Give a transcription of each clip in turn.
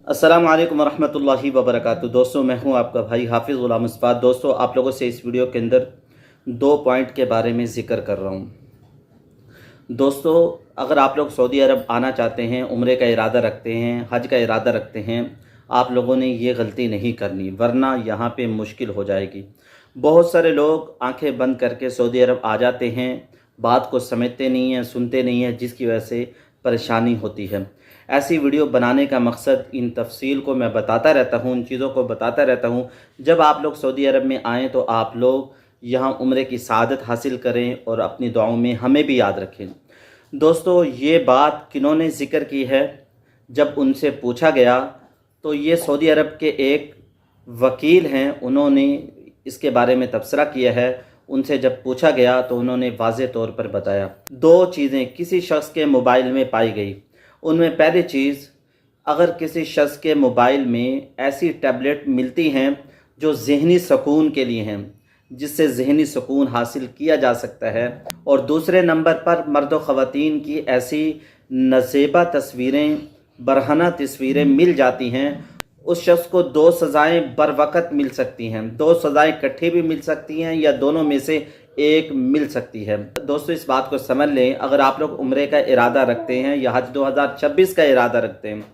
अस्सलाम वालेकुम रहमतुल्लाहि व बरकातुहू। दोस्तों, मैं हूं आपका भाई हाफिज़ गुलाम मुस्तफ़ा। दोस्तों, आप लोगों से इस वीडियो के अंदर 2 पॉइंट के बारे में ज़िक्र कर रहा हूं। दोस्तों, अगर आप लोग सऊदी अरब आना चाहते हैं, उम्रे का इरादा रखते हैं, हज का इरादा रखते हैं, आप लोगों ने ये गलती नहीं करनी, वरना यहाँ पे मुश्किल हो जाएगी। बहुत सारे लोग आंखें बंद करके सऊदी अरब आ जाते हैं, बात को समझते नहीं हैं, सुनते नहीं हैं, जिसकी वजह से परेशानी होती है। ऐसी वीडियो बनाने का मकसद इन तफसील को मैं बताता रहता हूँ, इन चीज़ों को बताता रहता हूँ। जब आप लोग सऊदी अरब में आएँ तो आप लोग यहाँ उम्रे की सआदत हासिल करें और अपनी दुआओं में हमें भी याद रखें। दोस्तों, ये बात किन्होंने ज़िक्र की है? जब उनसे पूछा गया तो ये सऊदी अरब के एक वकील हैं, उन्होंने इसके बारे में तबसरा किया है। उनसे जब पूछा गया तो उन्होंने वाज़ेह तौर पर बताया। 2 चीज़ें किसी शख्स के मोबाइल में पाई गई। उनमें पहली चीज़, अगर किसी शख्स के मोबाइल में ऐसी टैबलेट मिलती हैं जो ज़हनी सुकून के लिए हैं, जिससे ज़हनी सुकून हासिल किया जा सकता है, और दूसरे नंबर पर मर्द व ख़वातीन की ऐसी नज़ेबा तस्वीरें, बरहना तस्वीरें मिल जाती हैं, उस शख्स को 2 सज़ाएँ बर वक़्त मिल सकती हैं। 2 सज़ाएँ इकट्ठी भी मिल सकती हैं या दोनों में से एक मिल सकती है। दोस्तों, इस बात को समझ लें, अगर आप लोग उम्रे का इरादा रखते हैं या हज 2026 का इरादा रखते हैं,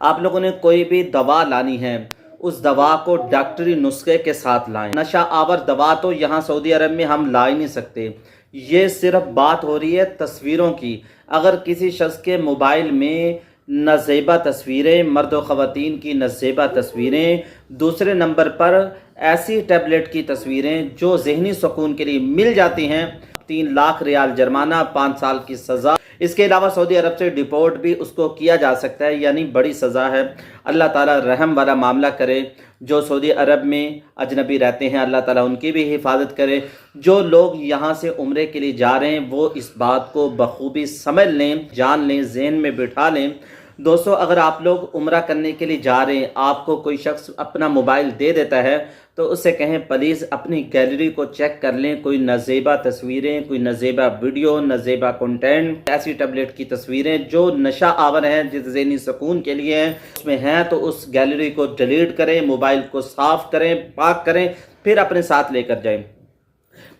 आप लोगों ने कोई भी दवा लानी है, उस दवा को डॉक्टरी नुस्खे के साथ लाएं। नशा आवर दवा तो यहाँ सऊदी अरब में हम ला ही नहीं सकते। ये सिर्फ बात हो रही है तस्वीरों की। अगर किसी शख्स के मोबाइल में नज़ेबा तस्वीरें, मर्द व ख़वातीन की नज़ेबा तस्वीरें, दूसरे नंबर पर ऐसी टैबलेट की तस्वीरें जो ज़हनी सुकून के लिए मिल जाती हैं, 3 लाख रियाल जुर्माना, 5 साल की सज़ा। इसके अलावा सऊदी अरब से डिपोर्ट भी उसको किया जा सकता है, यानी बड़ी सज़ा है। अल्लाह ताला रहम वाला मामला करे। जो सऊदी अरब में अजनबी रहते हैं, अल्लाह ताला उनकी भी हिफाजत करे। जो लोग यहाँ से उम्रे के लिए जा रहे हैं, वो इस बात को बखूबी समझ लें, जान लें, जहन में बिठा लें। दोस्तों, अगर आप लोग उम्रा करने के लिए जा रहे हैं, आपको कोई शख्स अपना मोबाइल दे देता है, तो उससे कहें प्लीज़ अपनी गैलरी को चेक कर लें। कोई नज़ेबा तस्वीरें, कोई नज़ेबा वीडियो, नज़ेबा कंटेंट, ऐसी टैबलेट की तस्वीरें जो नशा आवर हैं, जिस ज़हनी सुकून के लिए हैं, उसमें हैं, तो उस गैलरी को डिलीट करें, मोबाइल को साफ़ करें, पाक करें, फिर अपने साथ लेकर जाएं।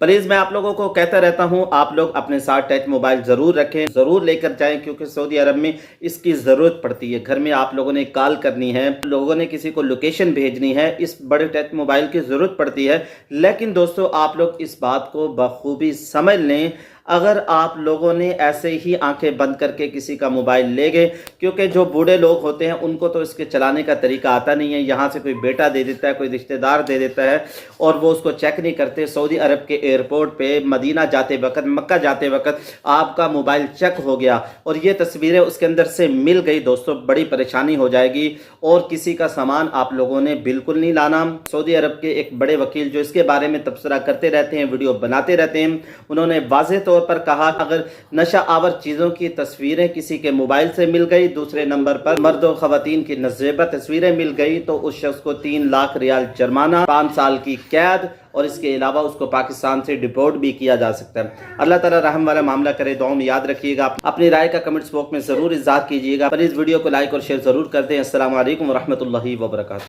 प्लीज़, मैं आप लोगों को कहता रहता हूं, आप लोग अपने साथ टच मोबाइल ज़रूर रखें, ज़रूर लेकर जाएं, क्योंकि सऊदी अरब में इसकी ज़रूरत पड़ती है। घर में आप लोगों ने कॉल करनी है, लोगों ने किसी को लोकेशन भेजनी है, इस बड़े टच मोबाइल की ज़रूरत पड़ती है। लेकिन दोस्तों, आप लोग इस बात को बखूबी समझ लें। अगर आप लोगों ने ऐसे ही आंखें बंद करके किसी का मोबाइल ले गए, क्योंकि जो बूढ़े लोग होते हैं उनको तो इसके चलाने का तरीका आता नहीं है। यहाँ से कोई बेटा दे देता है, कोई रिश्तेदार दे देता है, और वो उसको चेक नहीं करते। सऊदी अरब के एयरपोर्ट पे मदीना जाते वक्त, मक्का जाते वक्त आपका मोबाइल चेक हो गया और ये तस्वीरें उसके अंदर से मिल गई, दोस्तों बड़ी परेशानी हो जाएगी। और किसी का सामान आप लोगों ने बिल्कुल नहीं लाना। सऊदी अरब के एक बड़े वकील जो इसके बारे में तबसरा करते रहते हैं, वीडियो बनाते रहते हैं, उन्होंने वाज़ेह तौर पर कहा, अगर नशा आवर चीज़ों की तस्वीरें किसी के मोबाइल से मिल गई, दूसरे नंबर पर मर्द व ख़वातीन की नज़ेबा तस्वीरें मिल गई, तो उस शख्स को 3 लाख रियाल जुर्माना, 5 साल की कैद, और इसके अलावा उसको पाकिस्तान से डिपोर्ट भी किया जा सकता है। अल्लाह ताला रहम वाला मामला करे। दुआओं में याद रखिएगा। अपनी राय का कमेंट्स बॉक्स में ज़रूर इज़हार कीजिएगा। प्लीज़ वीडियो को लाइक और शेयर ज़रूर कर दें। अस्सलाम वालेकुम व रहमतुल्लाहि व बरकातुहू।